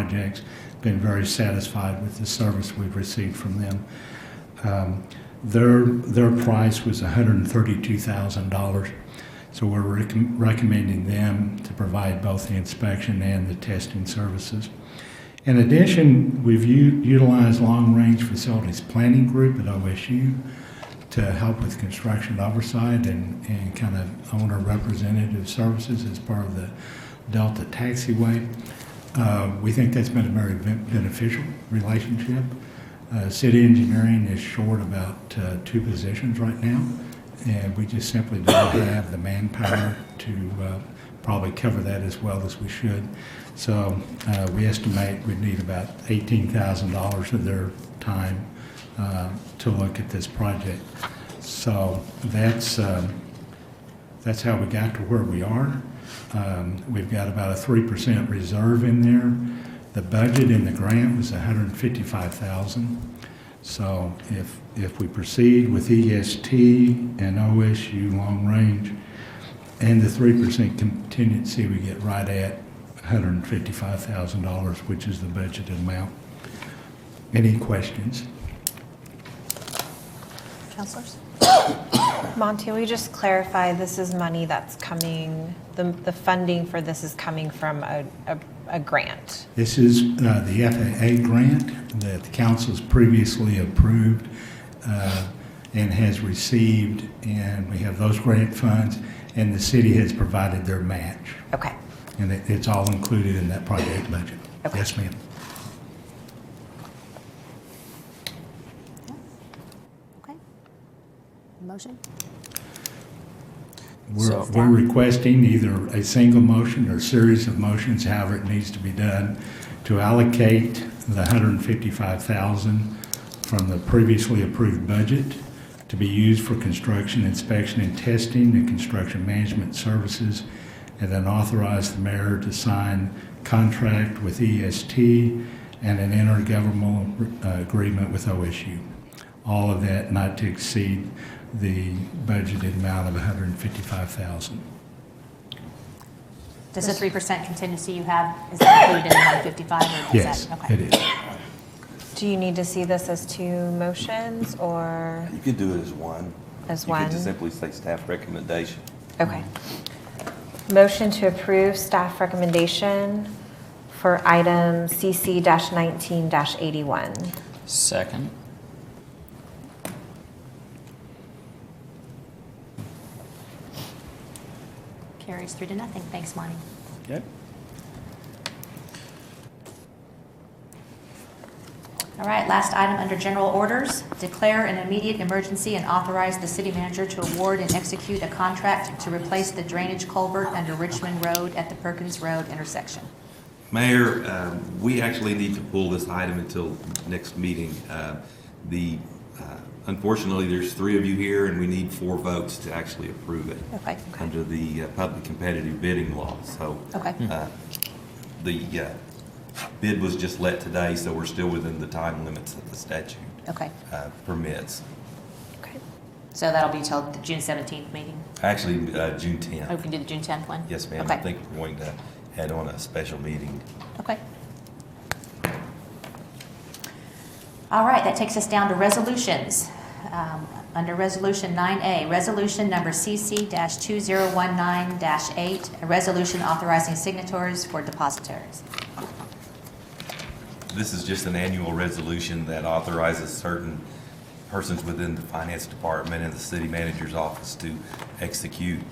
projects. Been very satisfied with the service we've received from them. Their price was $132,000. So we're recommending them to provide both the inspection and the testing services. In addition, we've utilized Long Range Facilities Planning Group at OSU to help with construction oversight and kind of owner representative services as part of the Delta Taxiway. We think that's been a very beneficial relationship. City engineering is short about 2 positions right now, and we just simply don't have the manpower to probably cover that as well as we should. So we estimate we'd need about $18,000 of their time to look at this project. So that's how we got to where we are. We've got about a 3% reserve in there. The budget in the grant was $155,000. So if we proceed with EST and OSU long range and the 3% contingency, we get right at $155,000, which is the budgeted amount. Any questions? Councilors? Monty, will you just clarify, this is money that's coming, the funding for this is coming from a grant? This is the FAA grant that the council's previously approved and has received, and we have those grant funds, and the city has provided their match. Okay. And it's all included in that project budget. Okay. Yes, ma'am. Okay. Motion? We're requesting either a single motion or a series of motions, however it needs to be done, to allocate the $155,000 from the previously approved budget to be used for construction, inspection, and testing and construction management services, and then authorize the mayor to sign contract with EST and an intergovernmental agreement with OSU. All of that not to exceed the budgeted amount of $155,000. Does the 3% contingency you have, is that included in the 155? Or is Yes, that, okay. it is. Do you need to see this as 2 motions or You could do it as one. as You one? could just simply say staff recommendation. Okay. Motion to approve staff recommendation for item CC-19-81. Second. Carries 3-0. Thanks, Monty. Okay. All right, last item under general orders. Declare an immediate emergency and authorize the city manager to award and execute a contract to replace the drainage culvert under Richmond Road at the Perkins Road intersection. Mayor, we actually need to pull this item until next meeting. Unfortunately, there's 3 of you here, and we need 4 votes to actually approve it Okay. under the public competitive bidding law. So Okay. the bid was just let today, so we're still within the time limits that the statute Okay. permits. Okay. So that'll be till the June 17th meeting? Actually, June 10th. Oh, we can do the June 10th one? Yes, ma'am. Okay. I think we're going to head on a special meeting. Okay. All right, that takes us down to resolutions. Under Resolution 9A, Resolution number CC-2019-8, a resolution authorizing signatories for depositories. This is just an annual resolution that authorizes certain persons within the finance department and the city manager's office to execute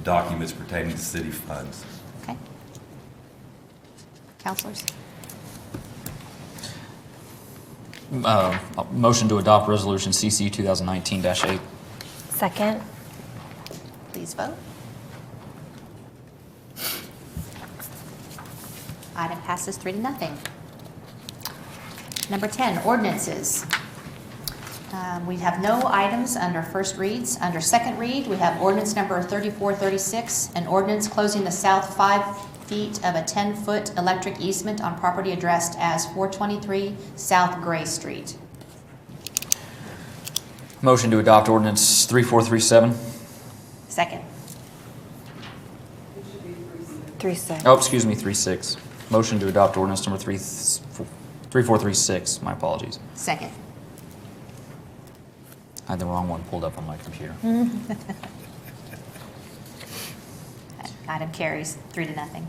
documents pertaining to city funds. Okay. Counselors? Motion to adopt resolution CC 2019-8. Second. Please vote. Item passes 3-0. Number 10, ordinances. We have no items under first reads. Under second read, we have ordinance number 3436, an ordinance closing the south 5 feet of a 10-foot electric easement on property addressed as 423 South Gray Street. Motion to adopt ordinance 3437. Second. 3-6. Oh, excuse me, 36. Motion to adopt ordinance number 3436. My apologies. Second. I had the wrong one pulled up on my computer. Item carries 3-0.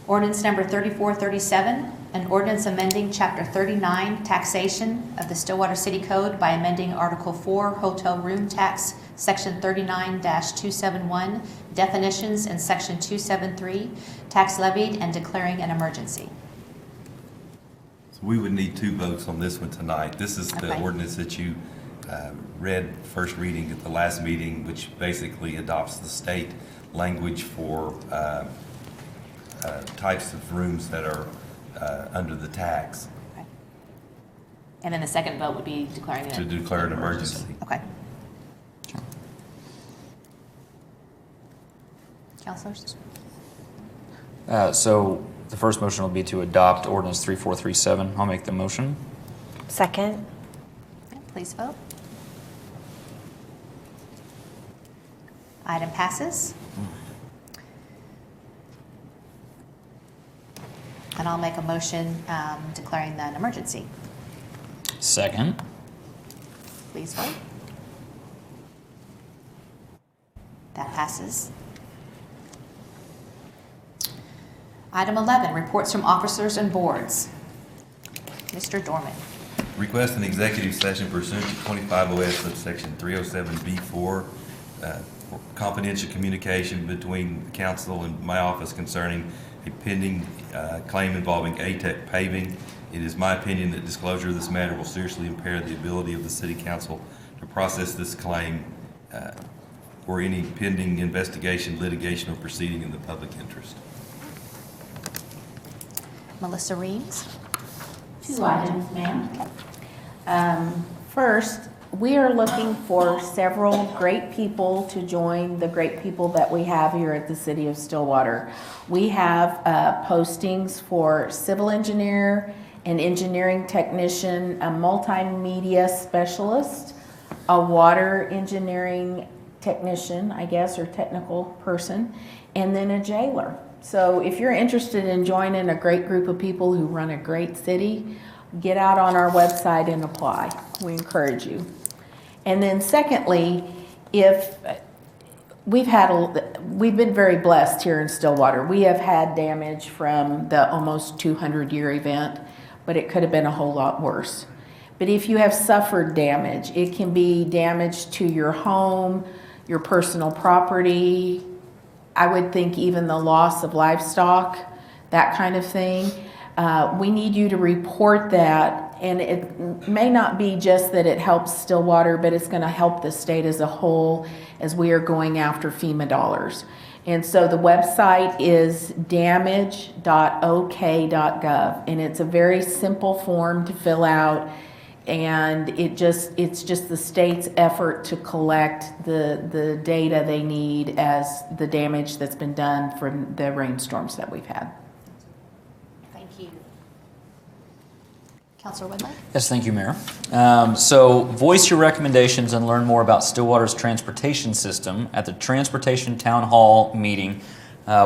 Ordinance number 3437, an ordinance amending Chapter 39, Taxation of the Stillwater City Code by amending Article 4, Hotel Room Tax, Section 39-271, Definitions, and Section 273, Tax Levied, and declaring an emergency. So we would need 2 votes on this one tonight. This is the Okay. ordinance that you read first reading at the last meeting, which basically adopts the state language for types of rooms that are under the tax Okay. And then the second vote would be declaring to declare an emergency. Okay. Counselors? So the first motion will be to adopt ordinance 3437. I'll make the motion. Second. Okay, please vote. Item passes. And I'll make a motion declaring an emergency. Second. Please vote. That passes. Item 11, reports from officers and boards. Mr. Dorman. Request an executive session pursuant to 25 OS subsection 307B4 for confidential communication between the council and my office concerning a pending claim involving ATEC paving. It is my opinion that disclosure of this matter will seriously impair the ability of the city council to process this claim or any pending investigation, litigation, or proceeding in the public interest. Melissa Reeves. 2 items, ma'am. First, we are looking for several great people to join the great people that we have here at the City of Stillwater. We have postings for civil engineer, an engineering technician, a multimedia specialist, a water engineering technician, I guess, or technical person, and then a jailer. So if you're interested in joining a great group of people who run a great city, get out on our website and apply. We encourage you. And then secondly, if we've been very blessed here in Stillwater. We have had damage from the almost 200-year event, but it could have been a whole lot worse. But if you have suffered damage, it can be damage to your home, your personal property, I would think even the loss of livestock, that kind of thing. We need you to report that, and it may not be just that it helps Stillwater, but it's going to help the state as a whole as we are going after FEMA dollars. And so the website is damage.ok.gov, and it's a very simple form to fill out, and it's just the state's effort to collect the data they need as the damage that's been done from the rainstorms that we've had. Thank you. Councilor Whitlow? Yes, thank you, Mayor. So voice your recommendations and learn more about Stillwater's transportation system at the Transportation Town Hall meeting,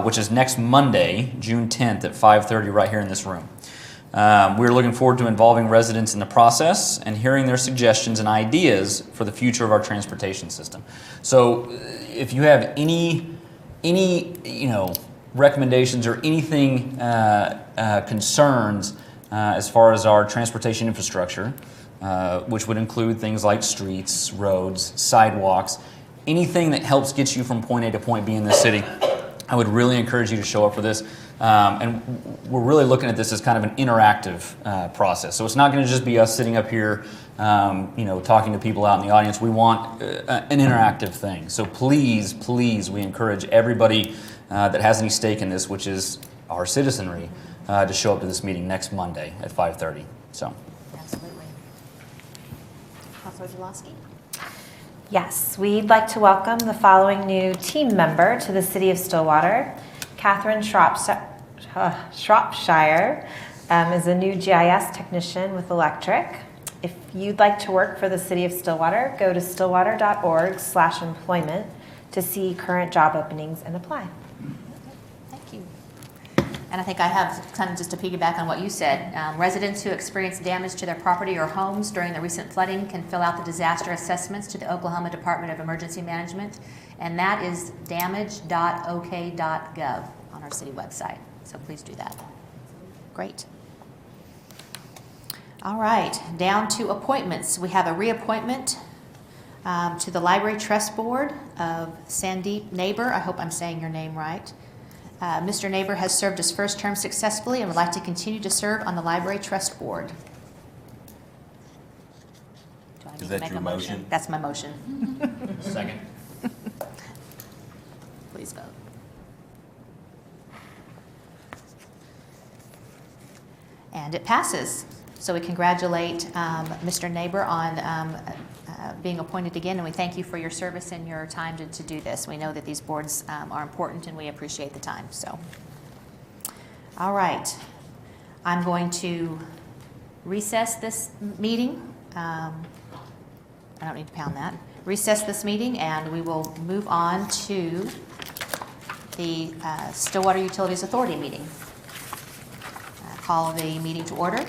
which is next Monday, June 10th at 5:30 right here in this room. We're looking forward to involving residents in the process and hearing their suggestions and ideas for the future of our transportation system. So if you have any recommendations or anything concerns as far as our transportation infrastructure, which would include things like streets, roads, sidewalks, anything that helps get you from point A to point B in the city, I would really encourage you to show up for this. And we're really looking at this as kind of an interactive process. So it's not going to just be us sitting up here, talking to people out in the audience. We want an interactive thing. So please, we encourage everybody that has any stake in this, which is our citizenry, to show up to this meeting next Monday at 5:30. So. Absolutely. Councilor Zalowski? Yes, we'd like to welcome the following new team member to the City of Stillwater. Catherine Shropshire is a new GIS technician with Electric. If you'd like to work for the City of Stillwater, go to stillwater.org/employment to see current job openings and apply. Thank you. And I think I have kind of just to piggyback on what you said. Residents who experience damage to their property or homes during the recent flooding can fill out the disaster assessments to the Oklahoma Department of Emergency Management, and that is damage.ok.gov on our city website. So please do that. Great. All right, down to appointments. We have a reappointment to the Library Trust Board of Sandeep Neighbor. I hope I'm saying your name right. Mr. Neighbor has served his first term successfully and would like to continue to serve on the Library Trust Board. Do I need Is to that make your a motion? motion? That's my motion. Second. Please vote. And it passes. So we congratulate Mr. Neighbor on being appointed again, and we thank you for your service and your time to do this. We know that these boards are important, and we appreciate the time. So, all right. I'm going to recess this meeting. I don't need to pound that. Recess this meeting, and we will move on to the Stillwater Utilities Authority meeting. Call the meeting to order.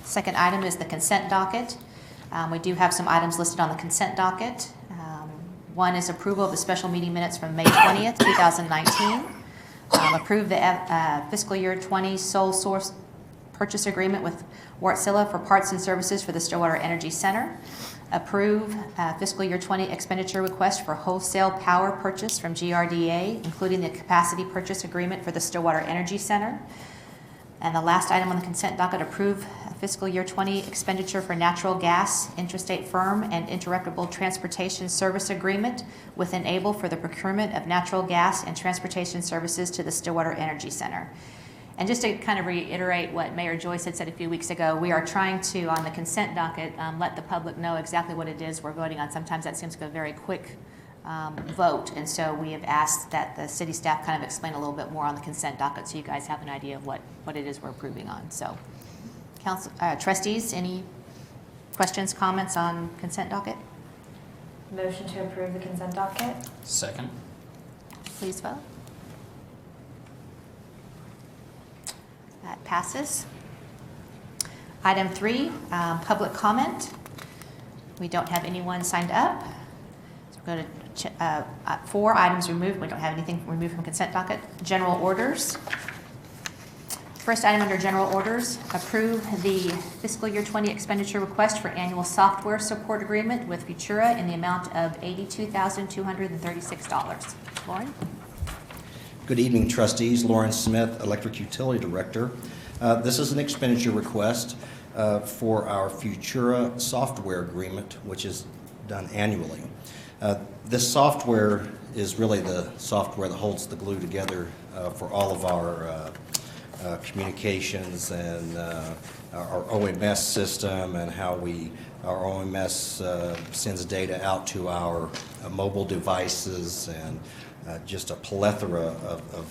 Second item is the consent docket. We do have some items listed on the consent docket. One is approval of the special meeting minutes from May 20th, 2019. Approve the fiscal year 20 sole source purchase agreement with Wartsila for parts and services for the Stillwater Energy Center. Approve fiscal year 20 expenditure request for wholesale power purchase from GRDA, including the capacity purchase agreement for the Stillwater Energy Center. And the last item on the consent docket, approve fiscal year 20 expenditure for natural gas, interstate firm, and interruptible transportation service agreement with Enable for the procurement of natural gas and transportation services to the Stillwater Energy Center. And just to kind of reiterate what Mayor Joyce had said a few weeks ago, we are trying to, on the consent docket, let the public know exactly what it is we're voting on. Sometimes that seems like a very quick vote, and so we have asked that the city staff kind of explain a little bit more on the consent docket so you guys have an idea of what it is we're approving on. So, Council, trustees, any questions, comments on consent docket? Motion to approve the consent docket? Second. Please vote. That passes. Item 3, public comment. We don't have anyone signed up. So we'll go to 4 items removed. We don't have anything removed from consent docket. General orders. First item under general orders, approve the fiscal year 20 expenditure request for annual software support agreement with Futura in the amount of $82,236. Lauren? Good evening, trustees. Lawrence Smith, Electric Utility Director. This is an expenditure request for our Futura software agreement, which is done annually. This software is really the software that holds the glue together for all of our communications and our OMS system, and how our OMS sends data out to our mobile devices, and just a plethora of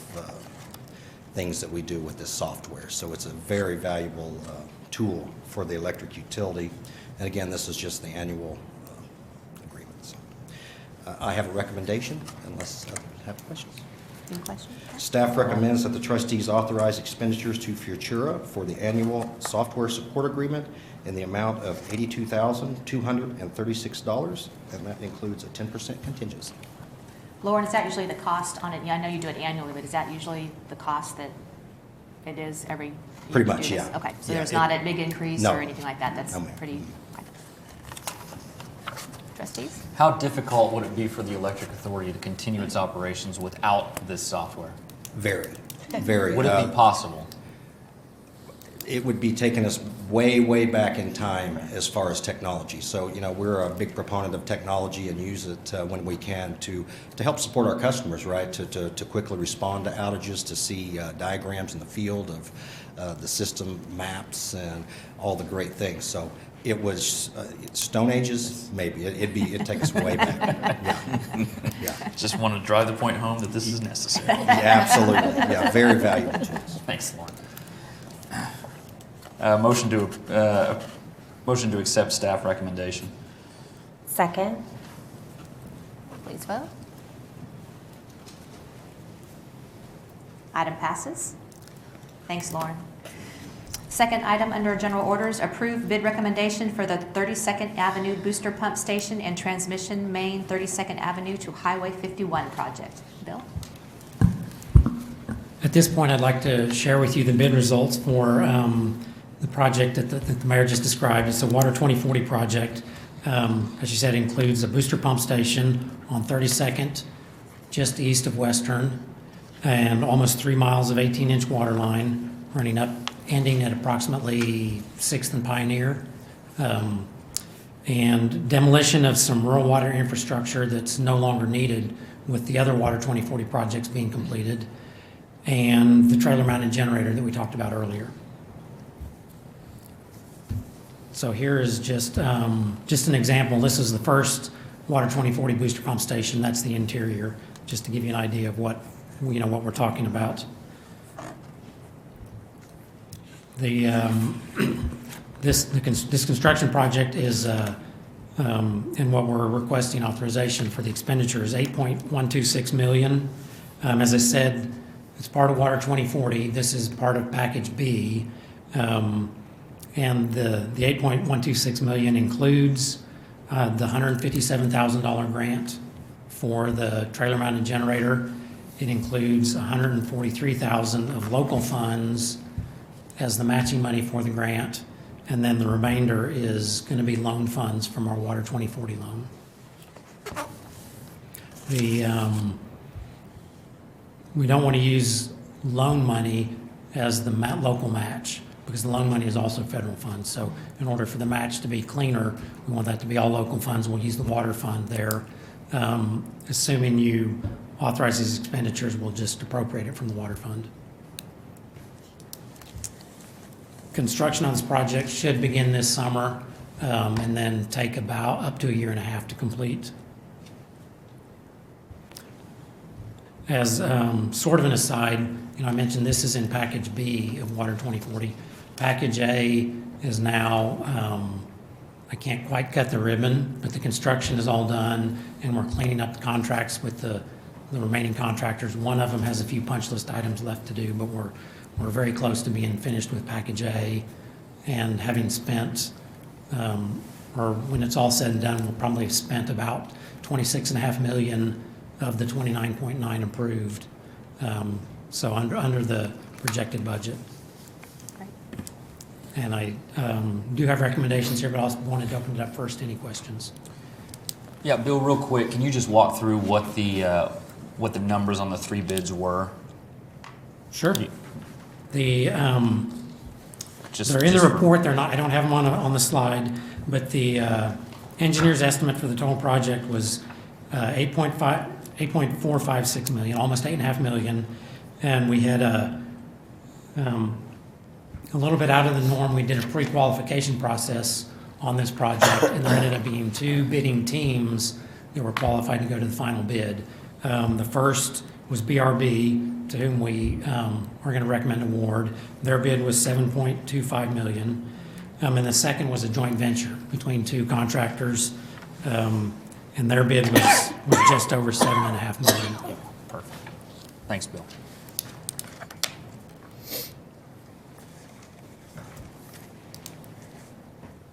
things that we do with this software. So it's a very valuable tool for the electric utility. And again, this is just the annual agreement. So, I have a recommendation, unless others have questions. Any questions? Staff recommends that the trustees authorize expenditures to Futura for the annual software support agreement in the amount of $82,236, and that includes a 10% contingency. Lauren, is that usually the cost on it? Yeah, I know you do it annually, but is that usually the cost that it is every year? Pretty you much, do this? yeah. Okay, so Yeah, there's not a big increase no. or anything like that? That's No, ma'am. pretty... Trustees? How difficult would it be for the electric authority to continue its operations without this software? Very, very. Would it be possible? It would be taking us way, way back in time as far as technology. So, we're a big proponent of technology and use it when we can to help support our customers, right? To quickly respond to outages, to see diagrams in the field of the system maps and all the great things. So it was Stone Ages, maybe. It'd take us way back. Yeah. Just want to drive the point home that this is necessary. Yeah, absolutely. Yeah, very valuable tools. Thanks, Lauren. Motion to accept staff recommendation. Second? Please vote. Item passes. Thanks, Lauren. Second item under general orders, approve bid recommendation for the 32nd Avenue Booster Pump Station and Transmission Main 32nd Avenue to Highway 51 project. Bill? At this point, I'd like to share with you the bid results for the project that the mayor just described. It's a Water 2040 project. As you said, includes a booster pump station on 32nd, just east of Western, and almost 3 miles of 18-inch water line running up, ending at approximately 6th and Pioneer. And demolition of some rural water infrastructure that's no longer needed with the other Water 2040 projects being completed, and the trailer mounted generator that we talked about earlier. So here is just an example. This is the first Water 2040 booster pump station. That's the interior, just to give you an idea of what we're talking about. This construction project is, and what we're requesting authorization for the expenditure is $8.126 million. As I said, it's part of Water 2040. This is part of Package B. And the $8.126 million includes the $157,000 grant for the trailer mounted generator. It includes $143,000 of local funds as the matching money for the grant, and then the remainder is going to be loan funds from our Water 2040 loan. We don't want to use loan money as the local match, because the loan money is also federal funds. So in order for the match to be cleaner, we want that to be all local funds. We'll use the water fund there. Assuming you authorize these expenditures, we'll just appropriate it from the water fund. Construction on this project should begin this summer and then take about up to 1.5 years to complete. As sort of an aside, I mentioned this is in Package B of Water 2040. Package A is now, I can't quite cut the ribbon, but the construction is all done, and we're cleaning up the contracts with the remaining contractors. One of them has a few punch list items left to do, but we're very close to being finished with Package A, and having spent, or when it's all said and done, we'll probably have spent about $26.5 million of the 29.9 approved. So under the projected budget. Great. And I do have recommendations here, but I also wanted to open it up first to any questions. Yeah, Bill, real quick, can you just walk through what the numbers on the 3 bids were? Sure. They're in Just the for- report. They're not. I don't have them on the slide, but the engineer's estimate for the total project was $8.456 million, almost $8.5 million, and we had a little bit out of the norm. We did a pre-qualification process on this project, and there ended up being 2 bidding teams that were qualified to go to the final bid. The first was BRB, to whom we are going to recommend award. Their bid was $7.25 million. And the second was a joint venture between 2 contractors, and their bid was just over $7.5 million. Yep, perfect. Thanks, Bill.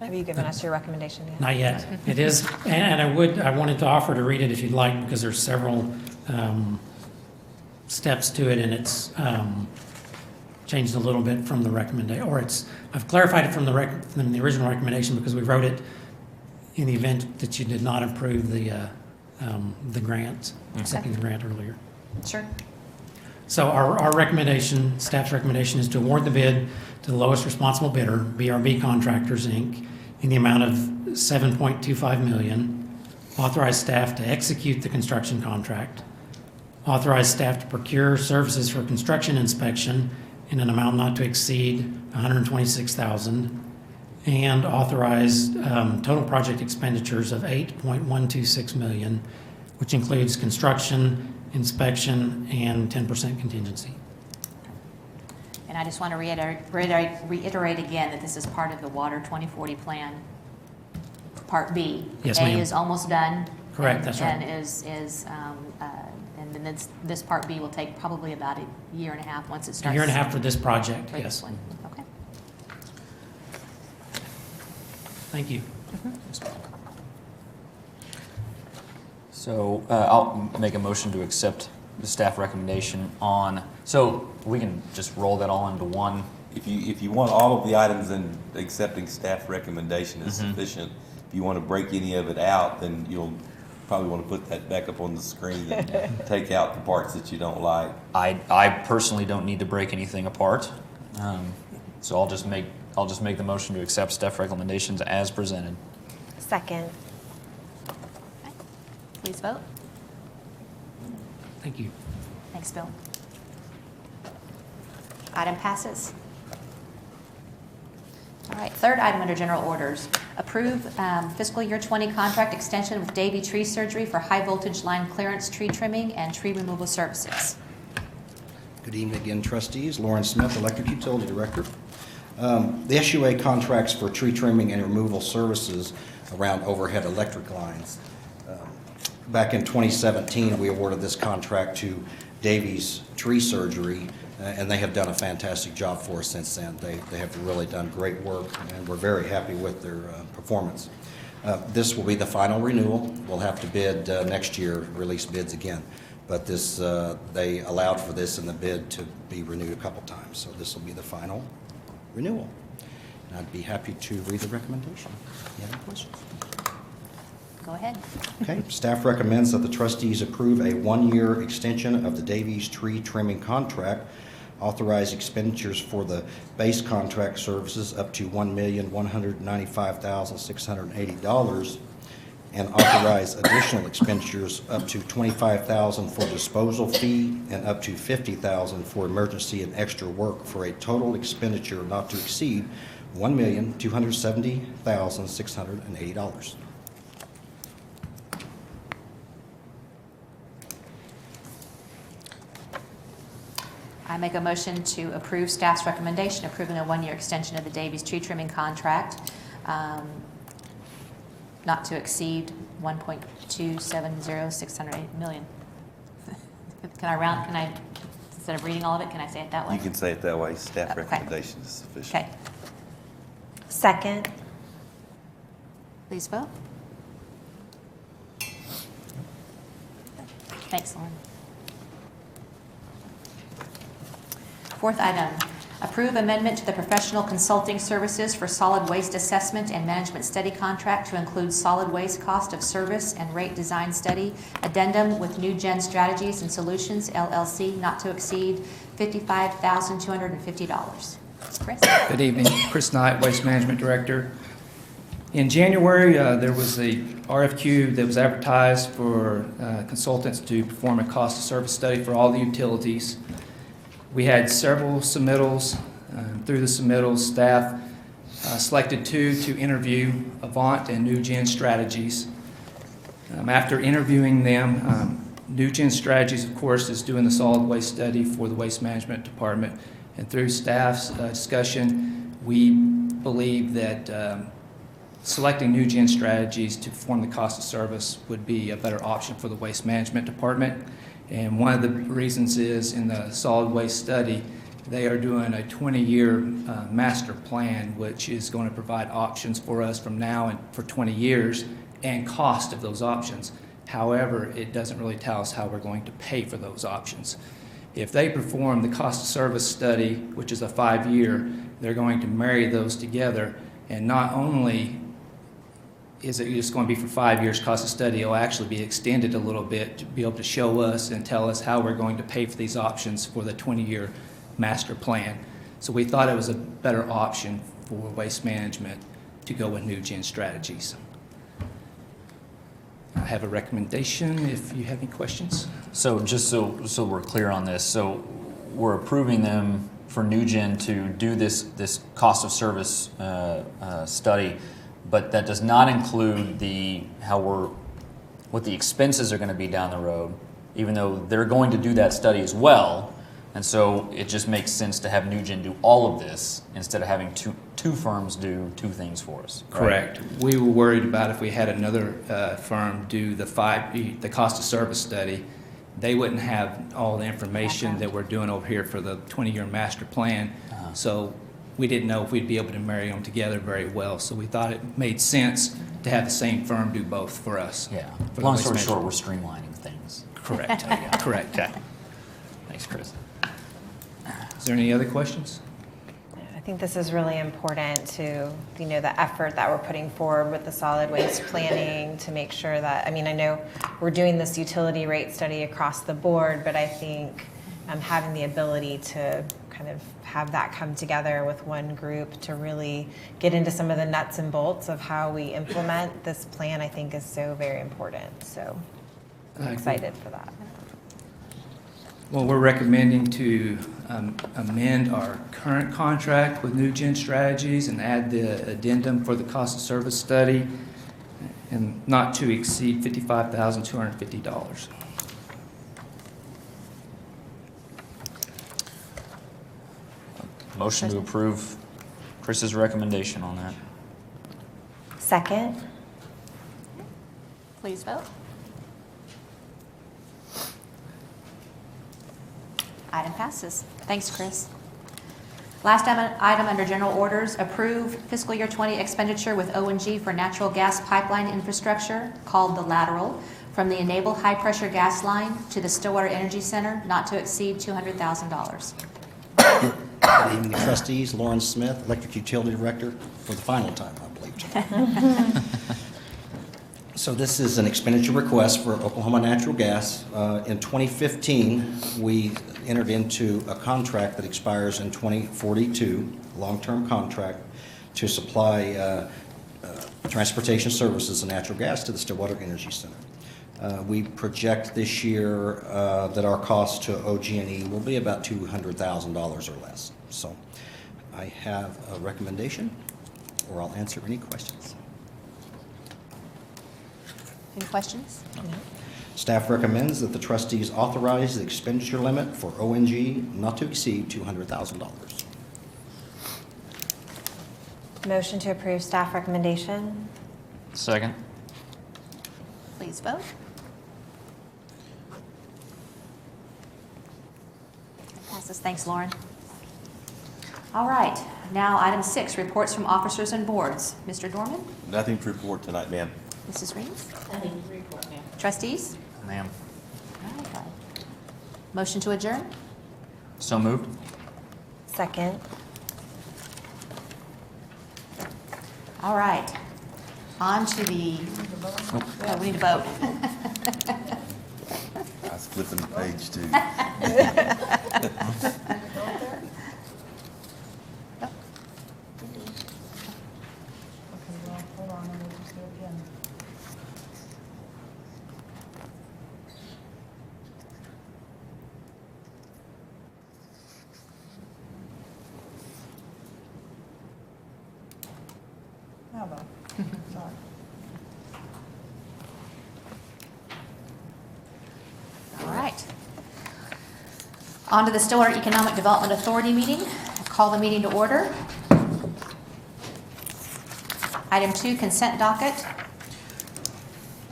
Have you given us your recommendation yet? Not yet. It is, and I wanted to offer to read it if you'd like, because there's several steps to it, and it's changed a little bit from the recommendation, or I've clarified it from the original recommendation, because we wrote it in the event that you did not approve the grant, accepting the grant earlier. Sure. So our recommendation, staff's recommendation, is to award the bid to the lowest responsible bidder, BRB Contractors, Inc., in the amount of $7.25 million, authorize staff to execute the construction contract, authorize staff to procure services for construction inspection in an amount not to exceed $126,000, and authorize total project expenditures of $8.126 million, which includes construction, inspection, and 10% contingency. And I just want to reiterate again that this is part of the Water 2040 plan, Part B. Yes, A ma'am. is almost done. Correct, that's right. And and then this Part B will take probably about a year and a half once it A starts. year and a half for this project, For this yes. one, okay. Thank you. So I'll make a motion to accept the staff recommendation on, so we can just roll that all into one. If you want all of the items and accepting staff recommendation is sufficient, if you want to break any of it out, then you'll probably want to put that back up on the screen and take out the parts that you don't like. I personally don't need to break anything apart. So I'll just make the motion to accept staff recommendations as presented. Second. Okay. Please vote. Thank you. Thanks, Bill. Item passes. All right, third item under general orders. Approve fiscal year 20 contract extension with Davy Tree Surgery for high voltage line clearance tree trimming and tree removal services. Good evening again, trustees. Lauren Smith, Electric Utility Director. The SUA contracts for tree trimming and removal services around overhead electric lines. Back in 2017, we awarded this contract to Davies Tree Surgery, and they have done a fantastic job for us since then. They have really done great work, and we're very happy with their performance. This will be the final renewal. We'll have to bid next year, release bids again. But this, they allowed for this in the bid to be renewed a couple times, so this will be the final renewal. And I'd be happy to read the recommendation. If you have any questions? Go ahead. Okay, staff recommends that the trustees approve a one-year extension of the Davies tree trimming contract, authorize expenditures for the base contract services up to $1,195,680, and authorize additional expenditures up to $25,000 for disposal fee and up to $50,000 for emergency and extra work, for a total expenditure not to exceed $1,270,680. I make a motion to approve staff's recommendation approving a one-year extension of the Davies tree trimming contract, not to exceed $1,270,608 million. Can I, instead of reading all of it, can I say it that way? You can say it that way. Staff Okay. recommendation is sufficient. Okay, Second. please vote. Thanks, Lauren. Fourth item, approve amendment to the professional consulting services for solid waste assessment and management study contract to include solid waste cost of service and rate design study, addendum with New Gen Strategies and Solutions, LLC, not to exceed $55,250. Chris? Good evening, Chris Knight, Waste Management Director. In January, there was a RFQ that was advertised for consultants to perform a cost of service study for all the utilities. We had several submittals. Through the submittals, staff selected two to interview, Avant and New Gen Strategies. After interviewing them, New Gen Strategies, of course, is doing the solid waste study for the Waste Management Department. And through staff's discussion, we believe that selecting New Gen Strategies to perform the cost of service would be a better option for the Waste Management Department. And one of the reasons is in the solid waste study, they are doing a 20-year master plan, which is going to provide options for us from now and for 20 years and cost of those options. However, it doesn't really tell us how we're going to pay for those options. If they perform the cost of service study, which is a 5-year, they're going to marry those together, and not only is it just going to be for 5 years cost of study, it'll actually be extended a little bit to be able to show us and tell us how we're going to pay for these options for the 20-year master plan. So we thought it was a better option for waste management to go with New Gen Strategies. I have a recommendation if you have any questions. So just so we're clear on this, so we're approving them for New Gen to do this cost of service study, but that does not include what the expenses are going to be down the road, even though they're going to do that study as well. And so it just makes sense to have New Gen do all of this instead of having two firms do two things for us. Right? Correct. We were worried about if we had another firm do the cost of service study, they wouldn't have all the information that we're doing over here for the 20-year master plan. So we didn't know if we'd be able to marry them together very well. So we thought it made sense to have the same firm do both for us. Yeah. for the Long waste story short, management. we're streamlining things. Correct, correct. Okay. Thanks, Chris. Is there any other questions? I think this is really important to, the effort that we're putting forward with the solid waste planning to make sure that, I know we're doing this utility rate study across the board, but I think having the ability to kind of have that come together with one group to really get into some of the nuts and bolts of how we implement this plan, I think is so very important. So I'm excited for that. Well, we're recommending to amend our current contract with New Gen Strategies and add the addendum for the cost of service study and not to exceed $55,250. Motion to approve Chris's recommendation on that. Second. Please vote. Item passes. Thanks, Chris. Last item under general orders, approve fiscal year 20 expenditure with O&G for natural gas pipeline infrastructure called the lateral from the Enable high pressure gas line to the Stillwater Energy Center, not to exceed $200,000. Good evening, trustees. Lauren Smith, Electric Utility Director, for the final time, I believe, tonight. So this is an expenditure request for Oklahoma Natural Gas. In 2015, we entered into a contract that expires in 2042, a long-term contract, to supply transportation services and natural gas to the Stillwater Energy Center. We project this year that our cost to OG&E will be about $200,000 or less. So I have a recommendation, or I'll answer any questions. Any questions? Staff recommends that the trustees authorize the expenditure limit for ONG not to exceed $200,000. Motion to approve staff recommendation. Second. Please vote. Passes. Thanks, Lauren. All right, now item 6, reports from officers and boards. Mr. Dorman? Nothing to report tonight, ma'am. Mrs. Reeves? Nothing to report, ma'am. Trustees? Ma'am. All right. Motion to adjourn? So moved. Second. All right. On to the, oh, we need to vote. I was flipping the page too. All right. On to the Stillwater Economic Development Authority meeting. Call the meeting to order. Item 2, consent docket.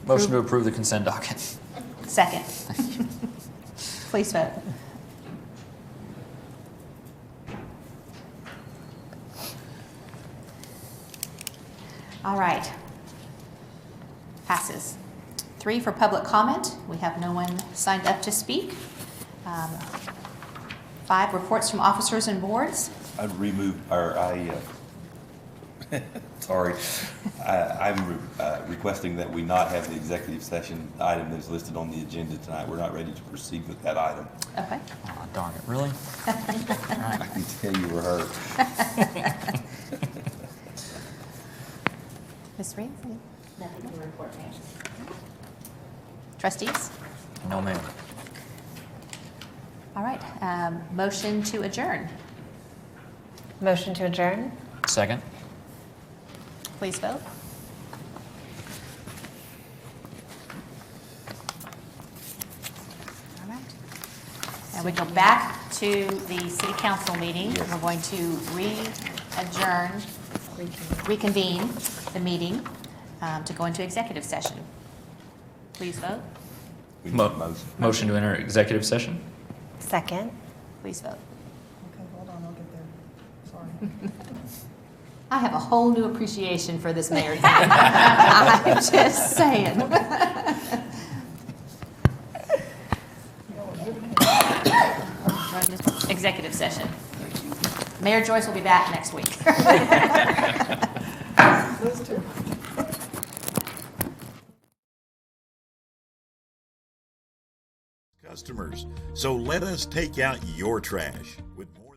Motion to approve the consent docket. Second. Please vote. All right. Passes. 3 for public comment. We have no one signed up to speak. 5, reports from officers and boards. I'm requesting that we not have the executive session item that's listed on the agenda tonight. We're not ready to proceed with that item. Okay. Oh, darn it, really? I can tell you were hurt. Ms. Reed? Nothing to report, ma'am. Trustees? No, ma'am. All right. Motion to adjourn. Motion to adjourn. Second. Please vote. All right. And we go back to the city council meeting. Yes. We're going to reconvene the meeting to go into executive session. Please vote. We need a motion. Motion to enter executive session? Second. Please vote. Okay, hold on, I'll get there. Sorry. I have a whole new appreciation for this mayor thing. I'm just saying. Executive session. Mayor Joyce will be back next week. Those two. Customers. So let us take out your trash with more